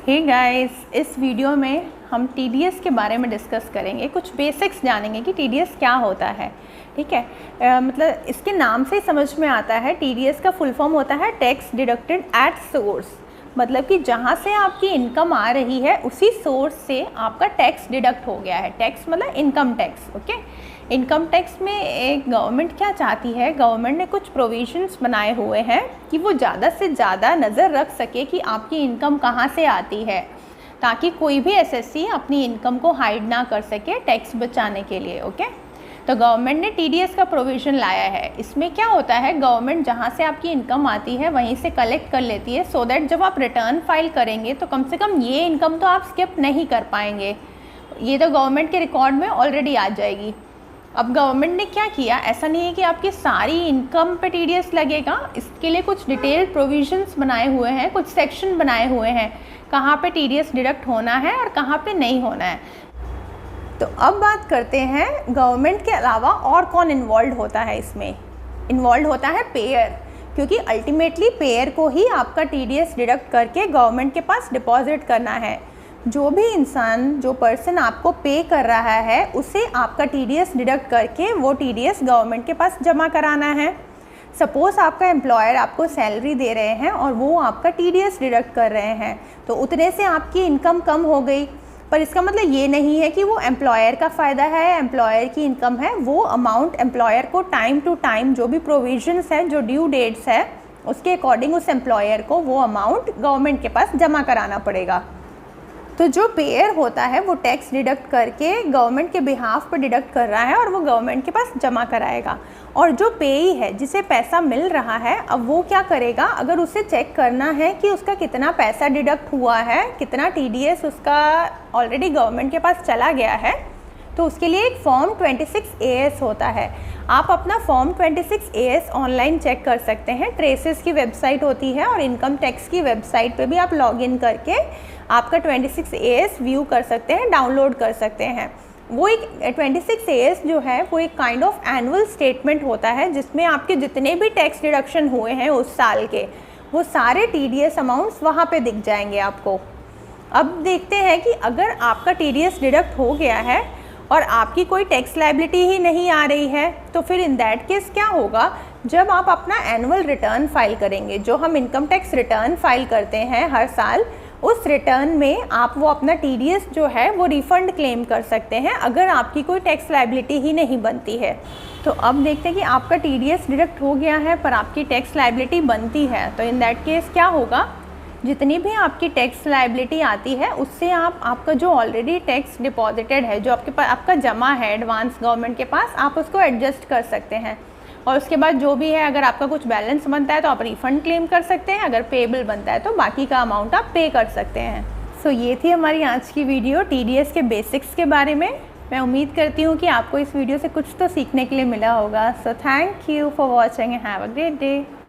Hey guys, इस video में हम टीडीएस के बारे में डिस्कस करेंगे। कुछ बेसिक्स जानेंगे कि टीडीएस क्या होता है। ठीक है, मतलब इसके नाम से ही समझ में आता है। टीडीएस का फुल फॉर्म होता है टैक्स डिडक्टेड एट सोर्स, मतलब कि जहाँ से आपकी इनकम आ रही है उसी सोर्स से आपका टैक्स डिडक्ट हो गया है। टैक्स मतलब income tax. Okay, income tax में एक गवर्नमेंट क्या चाहती है, गवर्नमेंट ने कुछ प्रोविजंस बनाए हुए हैं कि वो ज़्यादा से ज़्यादा नज़र रख सके कि आपकी इनकम कहाँ से आती है, ताकि कोई भी एसएससी अपनी इनकम को हाइड ना कर सके टैक्स बचाने के लिए। ओके, तो गवर्नमेंट ने टीडीएस का प्रोविज़न लाया है। इसमें क्या होता है, गवर्नमेंट जहाँ से आपकी इनकम आती है वहीं से कलेक्ट कर लेती है, सो दैट जब आप रिटर्न फाइल करेंगे तो कम से कम ये इनकम तो आप स्किप नहीं कर पाएंगे। ये तो गवर्नमेंट के रिकॉर्ड में ऑलरेडी आ जाएगी। अब गवर्नमेंट ने क्या किया, ऐसा नहीं है कि आपकी सारी इनकम पे टीडीएस लगेगा। इसके लिए कुछ डिटेल्ड प्रोविजंस बनाए हुए हैं, कुछ सेक्शन बनाए हुए हैं कहाँ पे टीडीएस डिडक्ट होना है और कहाँ पे नहीं होना है। तो अब बात करते हैं गवर्नमेंट के अलावा और कौन इन्वॉल्व होता है। इसमें इन्वॉल्व होता है पेयर, क्योंकि अल्टीमेटली पेयर को ही आपका टीडीएस डिडक्ट करके गवर्नमेंट के पास डिपॉजिट करना है। जो भी इंसान, जो पर्सन आपको पे कर रहा है, उसे आपका टीडीएस डिडक्ट करके वो टीडीएस गवर्नमेंट के पास जमा कराना है। सपोज़ आपका एम्प्लॉयर आपको सैलरी दे रहे हैं और वो आपका टीडीएस डिडक्ट कर रहे हैं, तो उतने से आपकी इनकम कम हो गई, पर इसका मतलब ये नहीं है कि वो एम्प्लॉयर का फ़ायदा है, एम्प्लॉयर की इनकम है। वो अमाउंट एम्प्लॉयर को टाइम टू टाइम, जो भी प्रोविजंस है, जो ड्यू डेट्स है, उसके अकॉर्डिंग उस एम्प्लॉयर को वो अमाउंट गवर्नमेंट के पास जमा कराना पड़ेगा। तो जो पेयर होता है वो टैक्स डिडक्ट करके गवर्नमेंट के बिहाफ पर डिडक्ट कर रहा है और वो गवर्नमेंट के पास जमा कराएगा। और जो पेई है, जिसे पैसा मिल रहा है, अब वो क्या करेगा, अगर उसे चेक करना है कि उसका कितना पैसा डिडक्ट हुआ है, कितना टीडीएस उसका ऑलरेडी गवर्नमेंट के पास चला गया है, तो उसके लिए एक फॉर्म 26AS होता है। आप अपना फॉर्म 26AS ऑनलाइन चेक कर सकते हैं। ट्रेसेस की वेबसाइट होती है और इनकम टैक्स की वेबसाइट पे भी आप लॉगिन करके आपका 26AS व्यू कर सकते हैं, डाउनलोड कर सकते हैं। वो एक 26AS जो है वो एक काइंड ऑफ एनुअल स्टेटमेंट होता है, जिसमें आपके जितने भी टैक्स डिडक्शन हुए हैं उस साल के, वो सारे टीडीएस अमाउंट्स वहाँ पे दिख जाएंगे आपको। अब देखते हैं कि अगर आपका टीडीएस डिडक्ट हो गया है और आपकी कोई टैक्स लायबिलिटी ही नहीं आ रही है, तो फिर इन दैट केस क्या होगा, जब आप अपना एनुअल रिटर्न फाइल करेंगे, जो हम इनकम टैक्स रिटर्न फाइल करते हैं हर साल, उस रिटर्न में आप वो अपना टीडीएस जो है वो रिफ़ंड क्लेम कर सकते हैं, अगर आपकी कोई टैक्स लायबिलिटी ही नहीं बनती है। तो अब देखते हैं कि आपका टीडीएस डिडक्ट हो गया है पर आपकी टैक्स लायबिलिटी बनती है, तो इन दैट केस क्या होगा, जितनी भी आपकी टैक्स लायबिलिटी आती है उससे आपका जो ऑलरेडी टैक्स डिपॉजिटेड है, जो आपके पास आपका जमा है एडवांस गवर्नमेंट के पास, आप उसको एडजस्ट कर सकते हैं। और उसके बाद जो भी है, अगर आपका कुछ बैलेंस बनता है तो आप रिफ़ंड क्लेम कर सकते हैं, अगर पेएबल बनता है तो बाकी का अमाउंट आप पे कर सकते हैं। सो ये थी हमारी आज की वीडियो टीडीएस के बेसिक्स के बारे में। मैं उम्मीद करती हूँ कि आपको इस वीडियो से कुछ तो सीखने के लिए मिला होगा। So thank you for watching and have a great day.